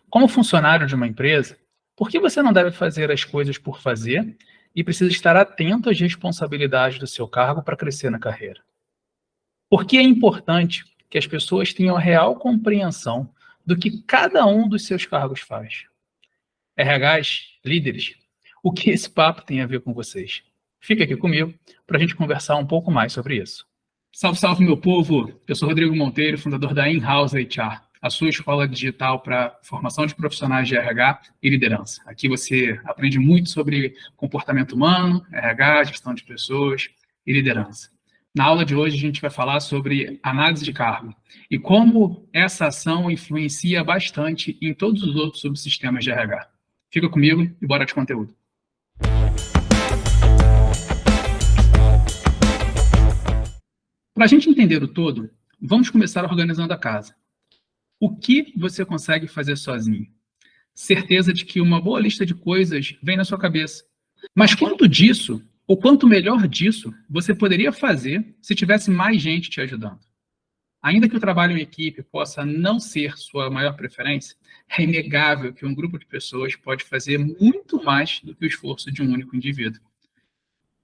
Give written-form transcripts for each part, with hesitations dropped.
Como funcionário de uma empresa, por que você não deve fazer as coisas por fazer e precisa estar atento às responsabilidades do seu cargo para crescer na carreira? Por que é importante que as pessoas tenham a real compreensão do que cada um dos seus cargos faz? RHs, líderes, o que esse papo tem a ver com vocês? Fica aqui comigo para a gente conversar um pouco mais sobre isso. Salve, salve, meu povo! Eu sou Rodrigo Monteiro, fundador da In-House HR, a sua escola digital para formação de profissionais de RH e liderança. Aqui você aprende muito sobre comportamento humano, RH, gestão de pessoas e liderança. Na aula de hoje, a gente vai falar sobre análise de cargo e como essa ação influencia bastante em todos os outros subsistemas de RH. Fica comigo e bora de conteúdo. Para a gente entender o todo, vamos começar organizando a casa. O que você consegue fazer sozinho? Certeza de que uma boa lista de coisas vem na sua cabeça. Mas quanto disso, ou quanto melhor disso, você poderia fazer se tivesse mais gente te ajudando? Ainda que o trabalho em equipe possa não ser sua maior preferência, é inegável que um grupo de pessoas pode fazer muito mais do que o esforço de um único indivíduo.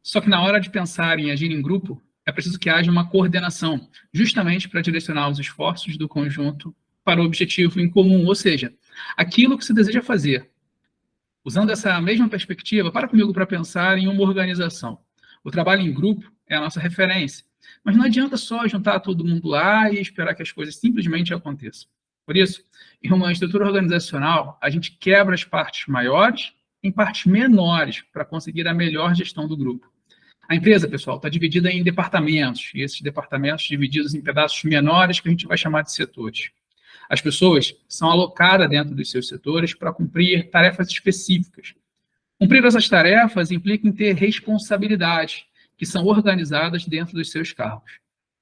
Só que na hora de pensar em agir em grupo, é preciso que haja uma coordenação, justamente para direcionar os esforços do conjunto para o objetivo em comum, ou seja, aquilo que se deseja fazer. Usando essa mesma perspectiva, para comigo para pensar em uma organização. O trabalho em grupo é a nossa referência, mas não adianta só juntar todo mundo lá e esperar que as coisas simplesmente aconteçam. Por isso, em uma estrutura organizacional, a gente quebra as partes maiores em partes menores para conseguir a melhor gestão do grupo. A empresa, pessoal, está dividida em departamentos, e esses departamentos divididos em pedaços menores que a gente vai chamar de setores. As pessoas são alocadas dentro dos seus setores para cumprir tarefas específicas. Cumprir essas tarefas implica em ter responsabilidades, que são organizadas dentro dos seus cargos.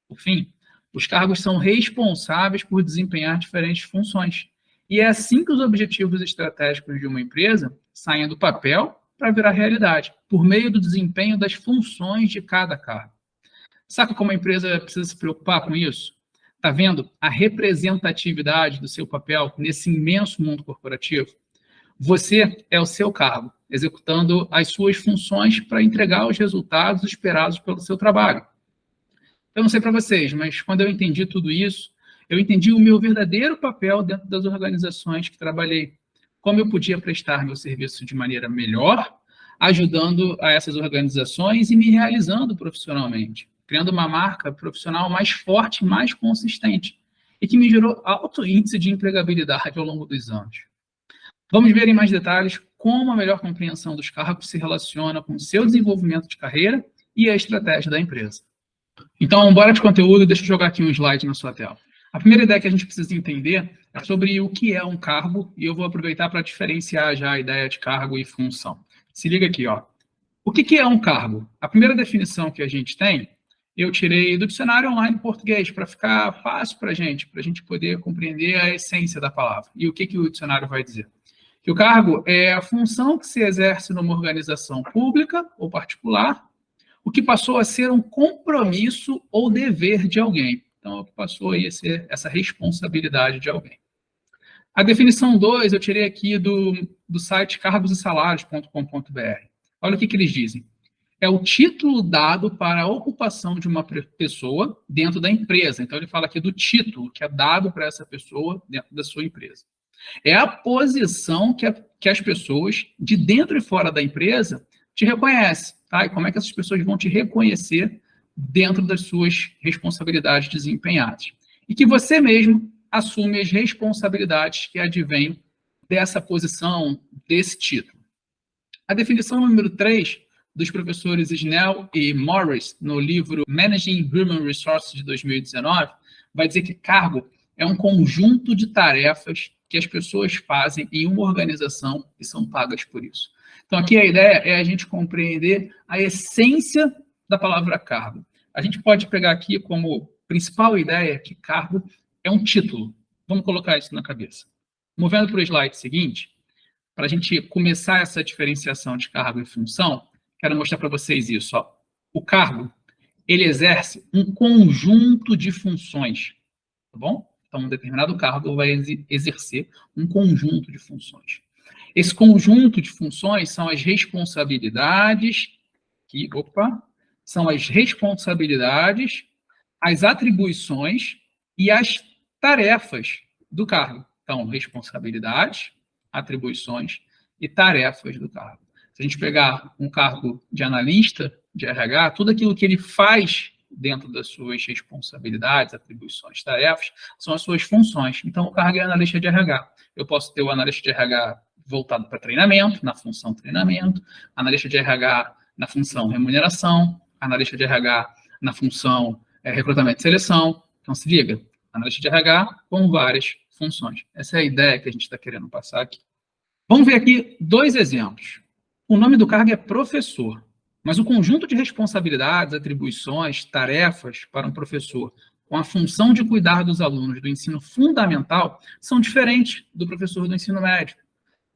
Por fim, os cargos são responsáveis por desempenhar diferentes funções. E é assim que os objetivos estratégicos de uma empresa saem do papel para virar realidade, por meio do desempenho das funções de cada cargo. Sabe como a empresa precisa se preocupar com isso? Está vendo a representatividade do seu papel nesse imenso mundo corporativo? Você é o seu cargo, executando as suas funções para entregar os resultados esperados pelo seu trabalho. Eu não sei para vocês, mas quando eu entendi tudo isso, eu entendi o meu verdadeiro papel dentro das organizações que trabalhei. Como eu podia prestar meu serviço de maneira melhor, ajudando a essas organizações e me realizando profissionalmente, criando uma marca profissional mais forte e mais consistente, e que me gerou alto índice de empregabilidade ao longo dos anos. Vamos ver em mais detalhes como a melhor compreensão dos cargos se relaciona com o seu desenvolvimento de carreira e a estratégia da empresa. Então, bora de conteúdo, deixa eu jogar aqui um slide na sua tela. A primeira ideia que a gente precisa entender é sobre o que é um cargo, e eu vou aproveitar para diferenciar já a ideia de cargo e função. Se liga aqui, ó. O que é um cargo? A primeira definição que a gente tem, eu tirei do dicionário online português, para ficar fácil para a gente poder compreender a essência da palavra. E o que o dicionário vai dizer? Que o cargo é a função que se exerce numa organização pública ou particular, o que passou a ser um compromisso ou dever de alguém. Então, o que passou a ser essa responsabilidade de alguém. A definição 2, eu tirei aqui do site cargosesalários.com.br. Olha o que eles dizem. É o título dado para a ocupação de uma pessoa dentro da empresa. Então, ele fala aqui do título que é dado para essa pessoa dentro da sua empresa. É a posição que as pessoas de dentro e fora da empresa te reconhecem. Tá? E como é que essas pessoas vão te reconhecer dentro das suas responsabilidades desempenhadas. E que você mesmo assume as responsabilidades que advêm dessa posição, desse título. A definição número 3, dos professores Snell e Morris, no livro Managing Human Resources, de 2019, vai dizer que cargo é um conjunto de tarefas que as pessoas fazem em uma organização e são pagas por isso. Então, aqui a ideia é a gente compreender a essência da palavra cargo. A gente pode pegar aqui como principal ideia que cargo é um título. Vamos colocar isso na cabeça. Movendo para o slide seguinte, para a gente começar essa diferenciação de cargo e função, quero mostrar para vocês isso. Ó. O cargo, ele exerce um conjunto de funções, tá bom? Então, um determinado cargo vai exercer um conjunto de funções. Esse conjunto de funções são as responsabilidades, as atribuições e as tarefas do cargo. Então, responsabilidades, atribuições e tarefas do cargo. Se a gente pegar um cargo de analista de RH, tudo aquilo que ele faz dentro das suas responsabilidades, atribuições, tarefas, são as suas funções. Então, o cargo é analista de RH. Eu posso ter o analista de RH voltado para treinamento, na função treinamento, analista de RH na função remuneração, analista de RH na função recrutamento e seleção. Então, se liga, analista de RH com várias funções. Essa é a ideia que a gente está querendo passar aqui. Vamos ver aqui 2 exemplos. O nome do cargo é professor, mas o conjunto de responsabilidades, atribuições, tarefas para um professor com a função de cuidar dos alunos do ensino fundamental são diferentes do professor do ensino médio.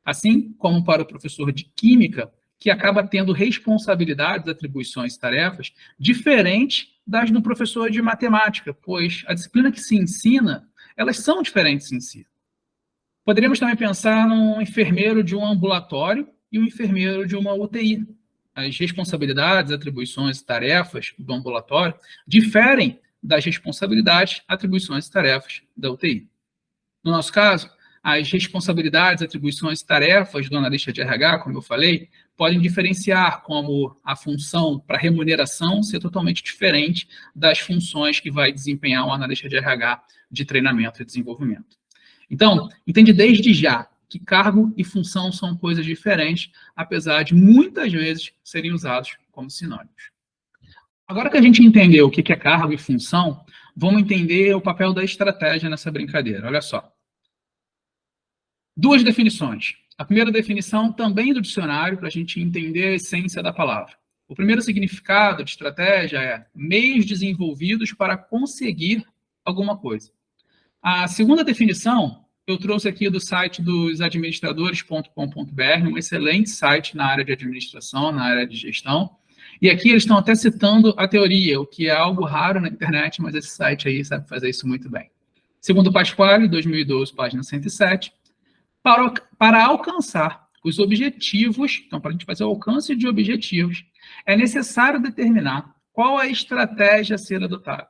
Assim como para o professor de química, que acaba tendo responsabilidades, atribuições e tarefas diferentes das do professor de matemática, pois a disciplina que se ensina, elas são diferentes em si. Poderíamos também pensar num enfermeiro de um ambulatório e um enfermeiro de uma UTI. As responsabilidades, atribuições e tarefas do ambulatório diferem das responsabilidades, atribuições e tarefas da UTI. No nosso caso, as responsabilidades, atribuições e tarefas do analista de RH, como eu falei, podem diferenciar como a função para remuneração ser totalmente diferente das funções que vai desempenhar um analista de RH de treinamento e desenvolvimento. Então, entende desde já que cargo e função são coisas diferentes, apesar de muitas vezes serem usados como sinônimos. Agora que a gente entendeu o que é cargo e função, vamos entender o papel da estratégia nessa brincadeira. Olha só. 2 definições. A primeira definição também do dicionário, para a gente entender a essência da palavra. O primeiro significado de estratégia é meios desenvolvidos para conseguir alguma coisa. A segunda definição eu trouxe aqui do site dos administradores.com.br, um excelente site na área de administração, na área de gestão. E aqui eles estão até citando a teoria, o que é algo raro na internet, mas esse site aí sabe fazer isso muito bem. Segundo Pasquale, 2012, página 107, para alcançar os objetivos, então, para a gente fazer o alcance de objetivos, é necessário determinar qual a estratégia a ser adotada.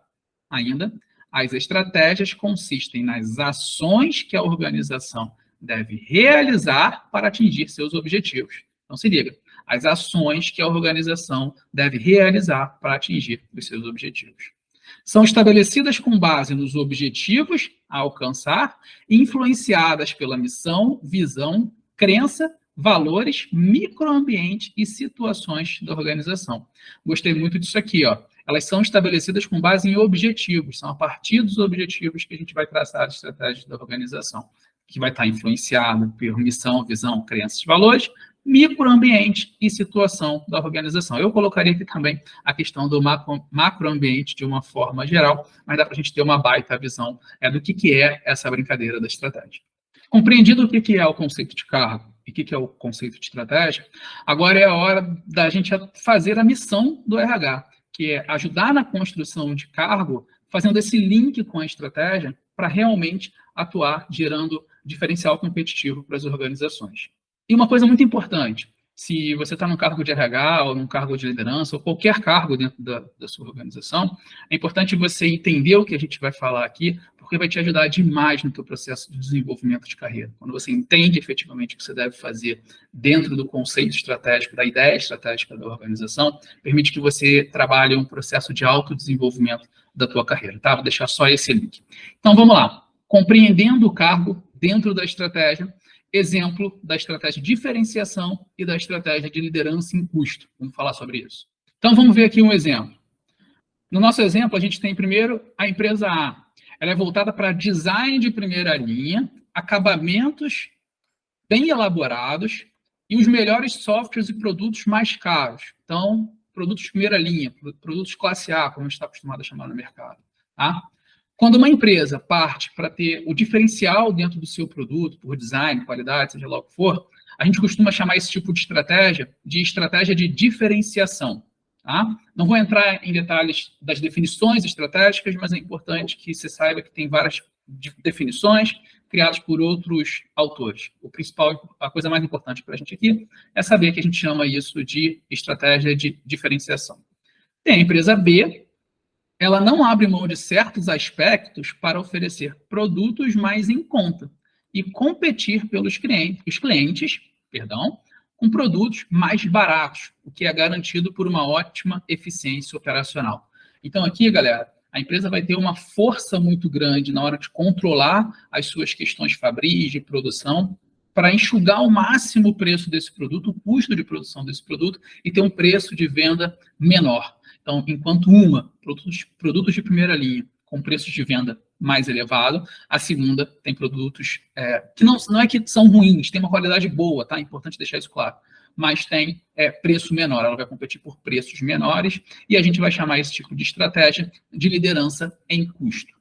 Ainda, as estratégias consistem nas ações que a organização deve realizar para atingir seus objetivos. Então, se liga, as ações que a organização deve realizar para atingir os seus objetivos. São estabelecidas com base nos objetivos a alcançar e influenciadas pela missão, visão, crença, valores, microambiente e situações da organização. Gostei muito disso aqui, ó. Elas são estabelecidas com base em objetivos, são a partir dos objetivos que a gente vai traçar as estratégias da organização, que vai estar influenciada por missão, visão, crenças, valores, microambiente e situação da organização. Eu colocaria aqui também a questão do macroambiente de uma forma geral, mas dá para a gente ter uma baita visão do que é essa brincadeira da estratégia. Compreendido o que é o conceito de cargo e o que é o conceito de estratégia, agora é a hora da gente fazer a missão do RH, que é ajudar na construção de cargo, fazendo esse link com a estratégia para realmente atuar gerando diferencial competitivo para as organizações. E uma coisa muito importante, se você está num cargo de RH ou num cargo de liderança ou qualquer cargo dentro da sua organização, é importante você entender o que a gente vai falar aqui, porque vai te ajudar demais no teu processo de desenvolvimento de carreira. Quando você entende efetivamente o que você deve fazer dentro do conceito estratégico, da ideia estratégica da organização, permite que você trabalhe um processo de autodesenvolvimento da tua carreira, tá? Vou deixar só esse link. Então, vamos lá. Compreendendo o cargo dentro da estratégia, exemplo da estratégia de diferenciação e da estratégia de liderança em custo. Vamos falar sobre isso. Então, vamos ver aqui um exemplo. No nosso exemplo, a gente tem primeiro a empresa A. Ela é voltada para design de primeira linha, acabamentos bem elaborados e os melhores softwares e produtos mais caros. Então, produtos de primeira linha, produtos classe A, como a gente está acostumado a chamar no mercado. Tá? Quando uma empresa parte para ter o diferencial dentro do seu produto, por design, qualidade, seja lá o que for, a gente costuma chamar esse tipo de estratégia de diferenciação. Tá? Não vou entrar em detalhes das definições estratégicas, mas é importante que você saiba que tem várias definições criadas por outros autores. O principal, a coisa mais importante para a gente aqui é saber que a gente chama isso de estratégia de diferenciação. Tem a empresa B, ela não abre mão de certos aspectos para oferecer produtos mais em conta e competir pelos clientes, com produtos mais baratos, o que é garantido por uma ótima eficiência operacional. Então aqui, galera, a empresa vai ter uma força muito grande na hora de controlar as suas questões fabris, de produção, para enxugar ao máximo o preço desse produto, o custo de produção desse produto, e ter um preço de venda menor. Então, enquanto produtos de primeira linha, com preços de venda mais elevado, a segunda tem produtos que não é que são ruins, tem uma qualidade boa, tá? É importante deixar isso claro, mas tem preço menor, ela vai competir por preços menores, e a gente vai chamar esse tipo de estratégia de liderança em custo.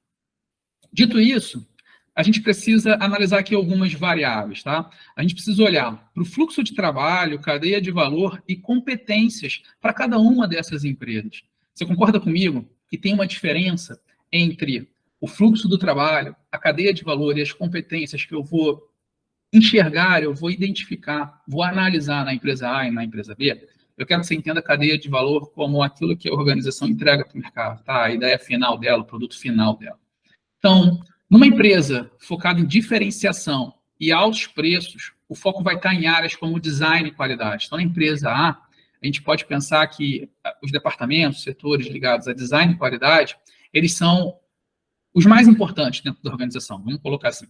Dito isso, a gente precisa analisar aqui algumas variáveis, tá? A gente precisa olhar para o fluxo de trabalho, cadeia de valor e competências para cada uma dessas empresas. Você concorda comigo que tem uma diferença entre o fluxo do trabalho, a cadeia de valor e as competências que eu vou enxergar, eu vou identificar, vou analisar na empresa A e na empresa B? Eu quero que você entenda a cadeia de valor como aquilo que a organização entrega para o mercado, tá? A ideia final dela, o produto final dela. Então, numa empresa focada em diferenciação e altos preços, o foco vai estar em áreas como design e qualidade. Então, na empresa A, a gente pode pensar que os departamentos, setores ligados a design e qualidade, eles são os mais importantes dentro da organização, vamos colocar assim.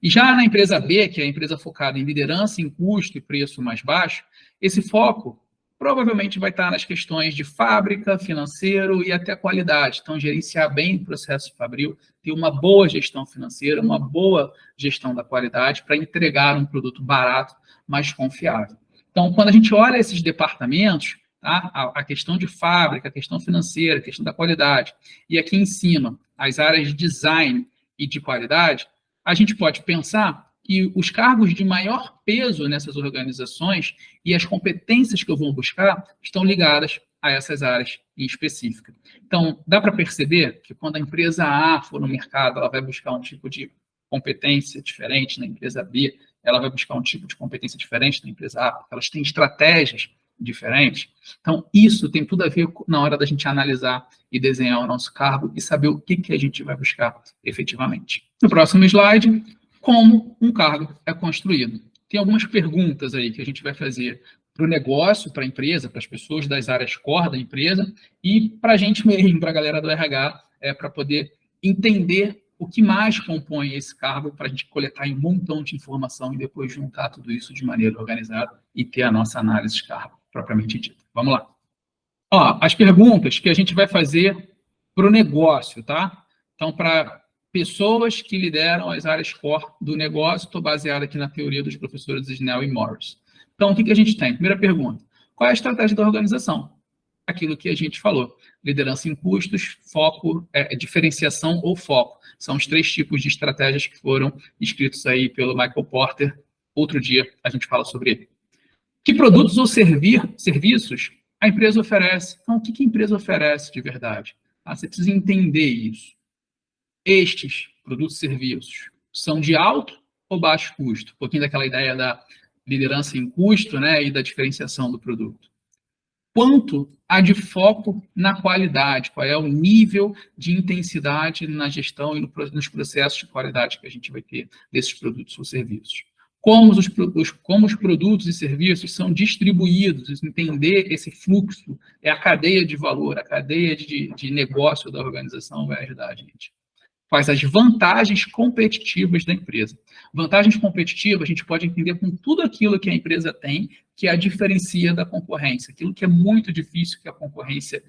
E já na empresa B, que é a empresa focada em liderança, em custo e preço mais baixo, esse foco provavelmente vai estar nas questões de fábrica, financeiro e até qualidade. Então, gerenciar bem o processo fabril, ter uma boa gestão financeira, uma boa gestão da qualidade para entregar um produto barato, mais confiável. Então, quando a gente olha esses departamentos, tá? A questão de fábrica, a questão financeira, a questão da qualidade, e aqui em cima, as áreas de design e de qualidade, a gente pode pensar que os cargos de maior peso nessas organizações e as competências que eu vou buscar estão ligadas a essas áreas em específica. Então, dá para perceber que quando a empresa A for no mercado, ela vai buscar um tipo de competência diferente, na empresa B, ela vai buscar um tipo de competência diferente na empresa A, porque elas têm estratégias diferentes. Então, isso tem tudo a ver na hora da gente analisar e desenhar o nosso cargo e saber o que a gente vai buscar efetivamente. No próximo slide, como um cargo é construído. Tem algumas perguntas aí que a gente vai fazer para o negócio, para a empresa, para as pessoas das áreas core da empresa e para a gente mesmo, para a galera do RH, para poder entender o que mais compõe esse cargo, para a gente coletar um montão de informação e depois juntar tudo isso de maneira organizada e ter a nossa análise de cargo propriamente dita. Vamos lá. As perguntas que a gente vai fazer para o negócio, tá? Então, para pessoas que lideram as áreas core do negócio, estou baseado aqui na teoria dos professores Snell e Morris. Então, o que a gente tem? Primeira pergunta, qual é a estratégia da organização? Aquilo que a gente falou, liderança em custos, foco, diferenciação ou foco. São os 3 tipos de estratégias que foram escritos aí pelo Michael Porter. Outro dia a gente fala sobre ele. Que produtos ou serviços a empresa oferece? Então, o que a empresa oferece de verdade? Você precisa entender isso. Estes produtos e serviços são de alto ou baixo custo? Um pouquinho daquela ideia da liderança em custo, né, e da diferenciação do produto. Quanto há de foco na qualidade? Qual é o nível de intensidade na gestão e nos processos de qualidade que a gente vai ter desses produtos ou serviços? Como os produtos e serviços são distribuídos, entender esse fluxo, a cadeia de valor, a cadeia de negócio da organização vai ajudar a gente. Quais as vantagens competitivas da empresa? Vantagens competitivas a gente pode entender com tudo aquilo que a empresa tem, que a diferencia da concorrência, aquilo que é muito difícil que a concorrência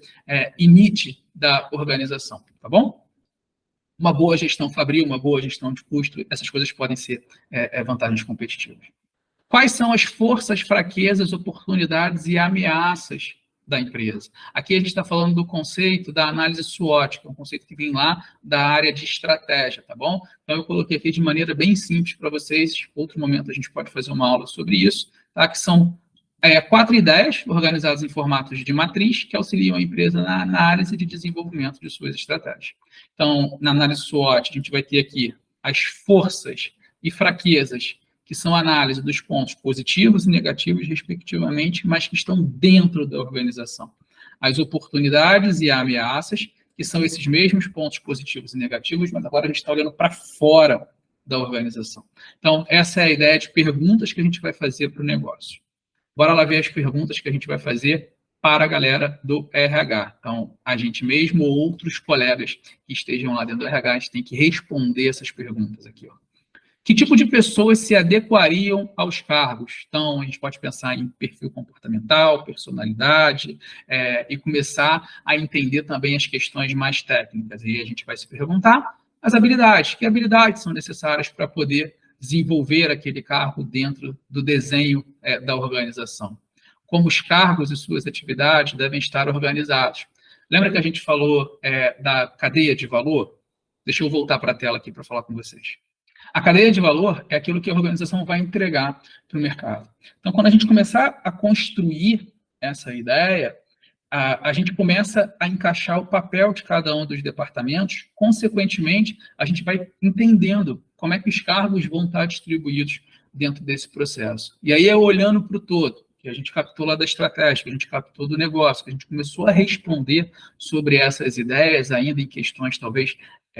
imite da organização, tá bom? Uma boa gestão fabril, uma boa gestão de custo, essas coisas podem ser vantagens competitivas. Quais são as forças, fraquezas, oportunidades e ameaças da empresa? Aqui a gente está falando do conceito da análise SWOT, que é um conceito que vem lá da área de estratégia, tá bom? Então, eu coloquei aqui de maneira bem simples para vocês. Outro momento a gente pode fazer uma aula sobre isso, tá? Que são 4 ideias organizadas em formatos de matriz que auxiliam a empresa na análise de desenvolvimento de suas estratégias. Então, na análise SWOT, a gente vai ter aqui as forças e fraquezas, que são a análise dos pontos positivos e negativos, respectivamente, mas que estão dentro da organização. As oportunidades e ameaças, que são esses mesmos pontos positivos e negativos, mas agora a gente está olhando para fora da organização. Então, essa é a ideia de perguntas que a gente vai fazer para o negócio. Bora lá ver as perguntas que a gente vai fazer para a galera do RH. Então, a gente mesmo ou outros colegas que estejam lá dentro do RH, a gente tem que responder essas perguntas aqui, ó. Que tipo de pessoas se adequariam aos cargos? Então, a gente pode pensar em perfil comportamental, personalidade, e começar a entender também as questões mais técnicas. E a gente vai se perguntar as habilidades. Que habilidades são necessárias para poder desenvolver aquele cargo dentro do desenho da organização? Como os cargos e suas atividades devem estar organizados? Lembra que a gente falou da cadeia de valor? Deixa eu voltar para a tela aqui para falar com vocês. A cadeia de valor é aquilo que a organização vai entregar para o mercado. Então, quando a gente começar a construir essa ideia, a gente começa a encaixar o papel de cada um dos departamentos, consequentemente, a gente vai entendendo como é que os cargos vão estar distribuídos dentro desse processo. E aí é olhando para o todo, que a gente captou lá da estratégia, que a gente captou do negócio, que a gente começou a responder sobre essas ideias, ainda em questões talvez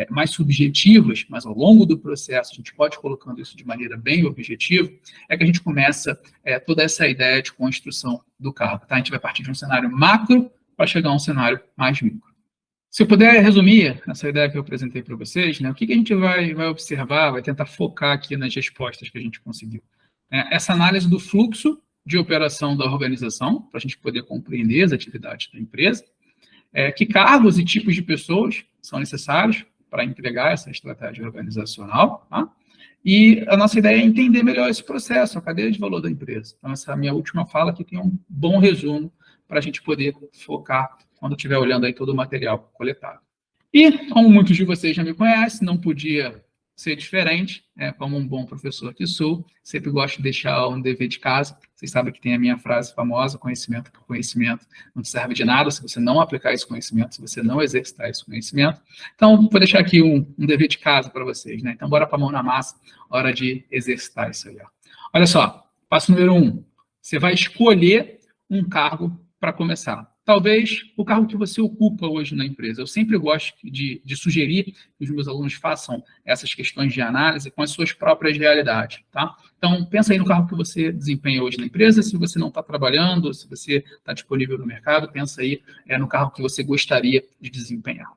mais subjetivas, mas ao longo do processo a gente pode ir colocando isso de maneira bem objetiva, é que a gente começa toda essa ideia de construção do cargo. Tá? A gente vai partir de um cenário macro para chegar a um cenário mais micro. Se eu puder resumir essa ideia que eu apresentei para vocês, né, o que a gente vai observar, vai tentar focar aqui nas respostas que a gente conseguiu. Essa análise do fluxo de operação da organização, para a gente poder compreender as atividades da empresa, que cargos e tipos de pessoas são necessários para entregar essa estratégia organizacional, tá? E a nossa ideia é entender melhor esse processo, a cadeia de valor da empresa. Então, essa é a minha última fala, que tem um bom resumo para a gente poder focar quando estiver olhando aí todo o material coletado. E, como muitos de vocês já me conhecem, não podia ser diferente, como um bom professor que sou, sempre gosto de deixar um dever de casa. Vocês sabem que tem a minha frase famosa, conhecimento por conhecimento não te serve de nada se você não aplicar esse conhecimento, se você não exercitar esse conhecimento. Então, vou deixar aqui um dever de casa para vocês, né? Então, bora para a mão na massa, hora de exercitar isso aí. Ó. Olha só, passo número 1. Você vai escolher um cargo para começar. Talvez o cargo que você ocupa hoje na empresa. Eu sempre gosto de sugerir que os meus alunos façam essas questões de análise com as suas próprias realidades, tá? Então, pensa aí no cargo que você desempenha hoje na empresa, se você não está trabalhando, se você está disponível no mercado, pensa aí no cargo que você gostaria de desempenhar.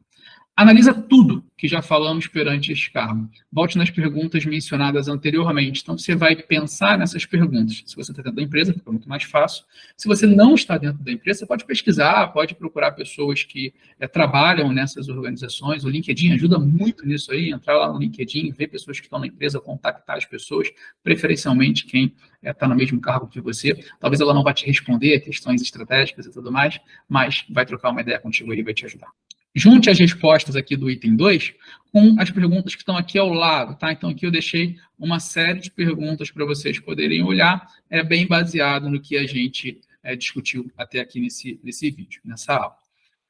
Analisa tudo que já falamos perante este cargo. Volte nas perguntas mencionadas anteriormente. Então, você vai pensar nessas perguntas. Se você está dentro da empresa, fica muito mais fácil. Se você não está dentro da empresa, você pode pesquisar, pode procurar pessoas que trabalham nessas organizações. O LinkedIn ajuda muito nisso aí. Entrar lá no LinkedIn, ver pessoas que estão na empresa, contactar as pessoas, preferencialmente quem está no mesmo cargo que você. Talvez ela não vá te responder questões estratégicas e tudo mais, mas vai trocar uma ideia contigo aí e vai te ajudar. Junte as respostas aqui do item 2 com as perguntas que estão aqui ao lado, tá? Então, aqui eu deixei uma série de perguntas para vocês poderem olhar, bem baseado no que a gente discutiu até aqui nesse vídeo, nessa aula.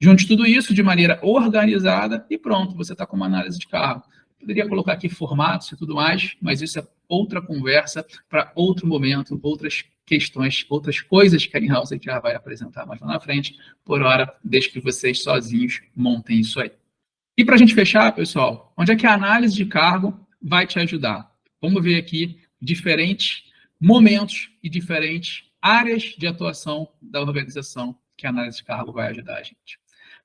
Junte tudo isso de maneira organizada e pronto, você está com uma análise de cargo. Poderia colocar aqui formatos e tudo mais, mas isso é outra conversa para outro momento, outras questões, outras coisas que a In-House já vai apresentar mais lá na frente. Por hora, deixe que vocês sozinhos montem isso aí. E para a gente fechar, pessoal, onde é que a análise de cargo vai te ajudar? Vamos ver aqui diferentes momentos e diferentes áreas de atuação da organização que a análise de cargo vai ajudar a gente.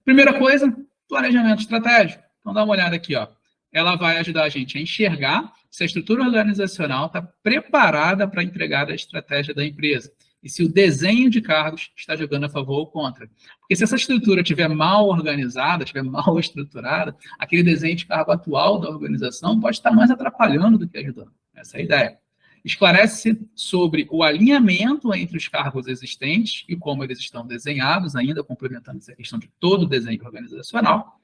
Primeira coisa, planejamento estratégico. Então, dá uma olhada aqui, ó. Ela vai ajudar a gente a enxergar se a estrutura organizacional está preparada para entregar a estratégia da empresa e se o desenho de cargos está jogando a favor ou contra. Porque se essa estrutura estiver mal organizada, estiver mal estruturada, aquele desenho de cargo atual da organização pode estar mais atrapalhando do que ajudando. Essa é a ideia. Esclarece sobre o alinhamento entre os cargos existentes e como eles estão desenhados, ainda complementando essa questão de todo o desenho organizacional.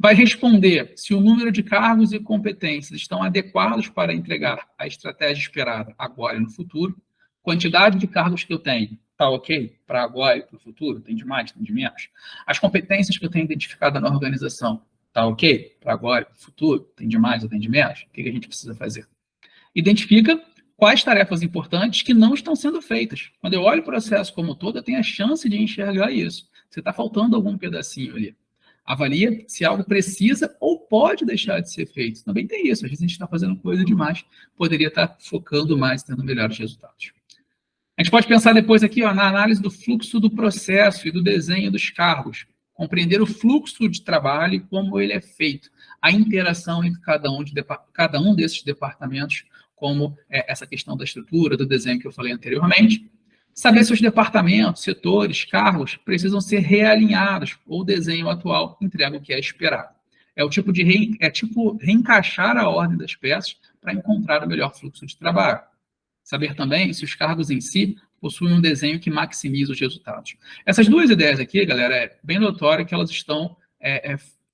Vai responder se o número de cargos e competências estão adequados para entregar a estratégia esperada agora e no futuro. Quantidade de cargos que eu tenho, está ok para agora e para o futuro? Tem de mais, tem de menos? As competências que eu tenho identificada na organização, Tá ok? Para agora, para o futuro, tem de mais ou tem de menos? O que a gente precisa fazer? Identifica quais tarefas importantes que não estão sendo feitas. Quando eu olho o processo como um todo, eu tenho a chance de enxergar isso. Você está faltando algum pedacinho ali. Avalia se algo precisa ou pode deixar de ser feito. Também tem isso. Às vezes a gente está fazendo coisa demais, poderia estar focando mais, tendo melhores resultados. A gente pode pensar depois aqui na análise do fluxo do processo e do desenho dos cargos. Compreender o fluxo de trabalho e como ele é feito. A interação entre cada um desses departamentos, como essa questão da estrutura, do desenho que eu falei anteriormente. Saber se os departamentos, setores, cargos precisam ser realinhados ou o desenho atual entrega o que é esperado. É o tipo de reencaixar a ordem das peças para encontrar o melhor fluxo de trabalho. Saber também se os cargos em si possuem um desenho que maximiza os resultados. Essas duas ideias aqui, galera, é bem notório que elas estão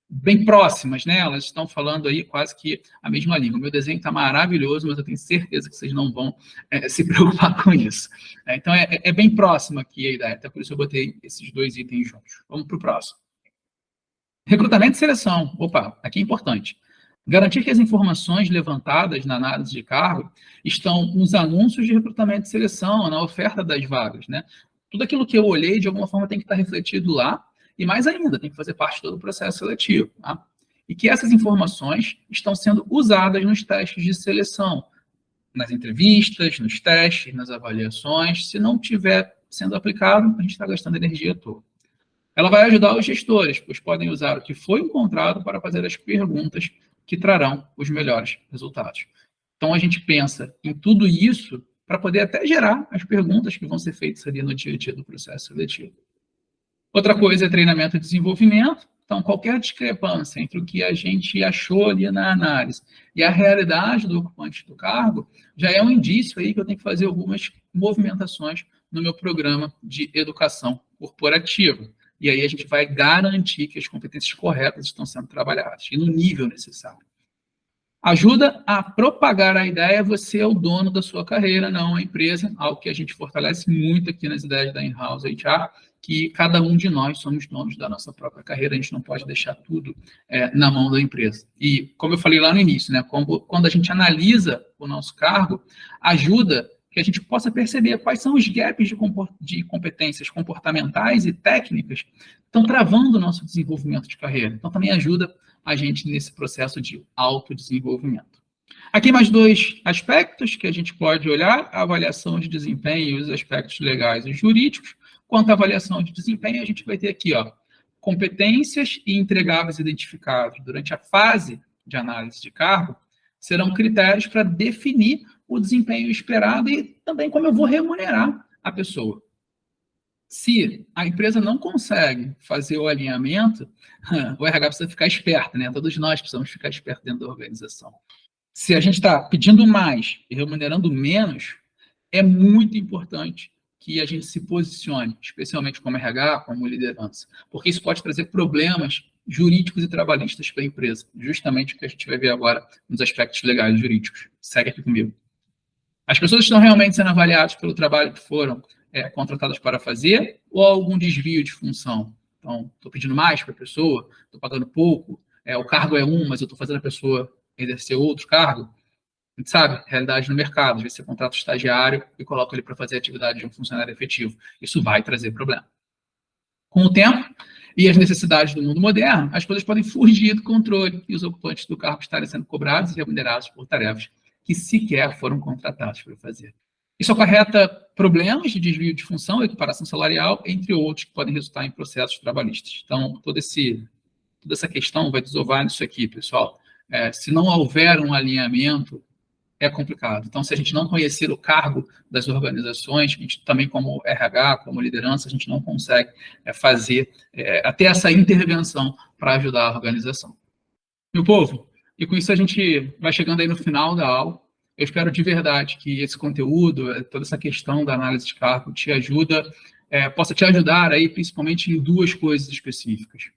bem próximas, né? Elas estão falando aí quase que a mesma língua. O meu desenho está maravilhoso, mas eu tenho certeza que vocês não vão se preocupar com isso. Então, é bem próximo aqui a ideia, até por isso eu botei esses dois itens juntos. Vamos para o próximo. Recrutamento e seleção. Opa, aqui é importante. Garantir que as informações levantadas na análise de cargo estão nos anúncios de recrutamento e seleção, na oferta das vagas, né? Tudo aquilo que eu olhei, de alguma forma, tem que estar refletido lá, e mais ainda, tem que fazer parte de todo o processo seletivo, tá? E que essas informações estão sendo usadas nos testes de seleção, nas entrevistas, nos testes, nas avaliações. Se não estiver sendo aplicado, a gente está gastando energia à toa. Ela vai ajudar os gestores, pois podem usar o que foi encontrado para fazer as perguntas que trarão os melhores resultados. Então, a gente pensa em tudo isso para poder até gerar as perguntas que vão ser feitas ali no dia a dia do processo seletivo. Outra coisa é treinamento e desenvolvimento. Então, qualquer discrepância entre o que a gente achou ali na análise e a realidade do ocupante do cargo já é um indício aí que eu tenho que fazer algumas movimentações no meu programa de educação corporativa. E aí a gente vai garantir que as competências corretas estão sendo trabalhadas e no nível necessário. Ajuda a propagar a ideia, você é o dono da sua carreira, não a empresa, algo que a gente fortalece muito aqui nas ideias da In-House HR, que cada um de nós somos donos da nossa própria carreira, a gente não pode deixar tudo na mão da empresa. E, como eu falei lá no início, né, quando a gente analisa o nosso cargo, ajuda que a gente possa perceber quais são os gaps de competências comportamentais e técnicas que estão travando o nosso desenvolvimento de carreira. Então, também ajuda a gente nesse processo de autodesenvolvimento. Aqui mais dois aspectos que a gente pode olhar, a avaliação de desempenho e os aspectos legais e jurídicos. Quanto à avaliação de desempenho, a gente vai ter aqui, competências e entregáveis identificados durante a fase de análise de cargo serão critérios para definir o desempenho esperado e também como eu vou remunerar a pessoa. Se a empresa não consegue fazer o alinhamento, o RH precisa ficar esperto, né? Todos nós precisamos ficar espertos dentro da organização. Se a gente está pedindo mais e remunerando menos, é muito importante que a gente se posicione, especialmente como RH, como liderança, porque isso pode trazer problemas jurídicos e trabalhistas para a empresa, justamente o que a gente vai ver agora nos aspectos legais e jurídicos. Segue aqui comigo. As pessoas estão realmente sendo avaliadas pelo trabalho que foram contratadas para fazer ou algum desvio de função? Então, estou pedindo mais para a pessoa, estou pagando pouco, o cargo é um, mas eu estou fazendo a pessoa exercer outro cargo. A gente sabe, realidade no mercado, às vezes você contrata um estagiário e coloca ele para fazer a atividade de um funcionário efetivo. Isso vai trazer problema. Com o tempo e as necessidades do mundo moderno, as coisas podem fugir do controle e os ocupantes do cargo estarem sendo cobrados e remunerados por tarefas que sequer foram contratados para fazer. Isso acarreta problemas de desvio de função, equiparação salarial, entre outros que podem resultar em processos trabalhistas. Então, toda essa questão vai desovar nisso aqui, pessoal. Se não houver um alinhamento, é complicado. Então, se a gente não conhecer o cargo das organizações, a gente também como RH, como liderança, a gente não consegue fazer até essa intervenção para ajudar a organização. Meu povo, e com isso a gente vai chegando aí no final da aula. Eu espero de verdade que esse conteúdo, toda essa questão da análise de cargo te ajuda, possa te ajudar aí, principalmente em duas coisas específicas.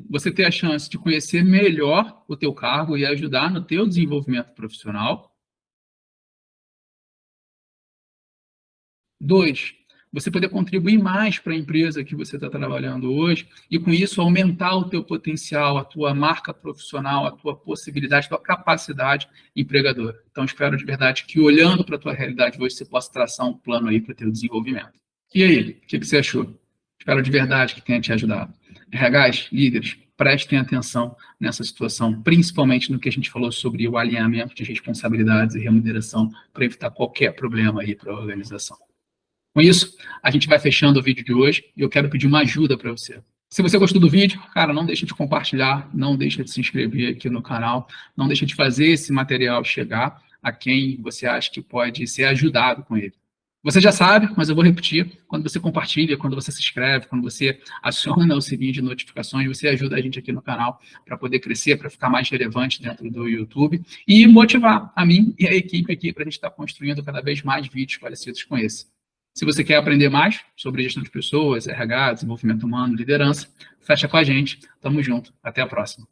Você ter a chance de conhecer melhor o teu cargo e ajudar no teu desenvolvimento profissional. 2, você poder contribuir mais para a empresa que você está trabalhando hoje e, com isso, aumentar o teu potencial, a tua marca profissional, a tua possibilidade, a tua capacidade empregadora. Então, espero de verdade que, olhando para a tua realidade hoje, você possa traçar um plano aí para o teu desenvolvimento. E aí, o que você achou? Espero de verdade que tenha te ajudado. RHs, líderes, prestem atenção nessa situação, principalmente no que a gente falou sobre o alinhamento de responsabilidades e remuneração para evitar qualquer problema aí para a organização. Com isso, a gente vai fechando o vídeo de hoje e eu quero pedir uma ajuda para você. Se você gostou do vídeo, cara, não deixa de compartilhar, não deixa de se inscrever aqui no canal, não deixa de fazer esse material chegar a quem você acha que pode ser ajudado com ele. Você já sabe, mas eu vou repetir, quando você compartilha, quando você se inscreve, quando você aciona o sininho de notificações, você ajuda a gente aqui no canal para poder crescer, para ficar mais relevante dentro do YouTube e motivar a mim e a equipe aqui para a gente estar construindo cada vez mais vídeos parecidos com esse. Se você quer aprender mais sobre gestão de pessoas, RH, desenvolvimento humano, liderança, fecha com a gente. Tamo junto. Até a próxima.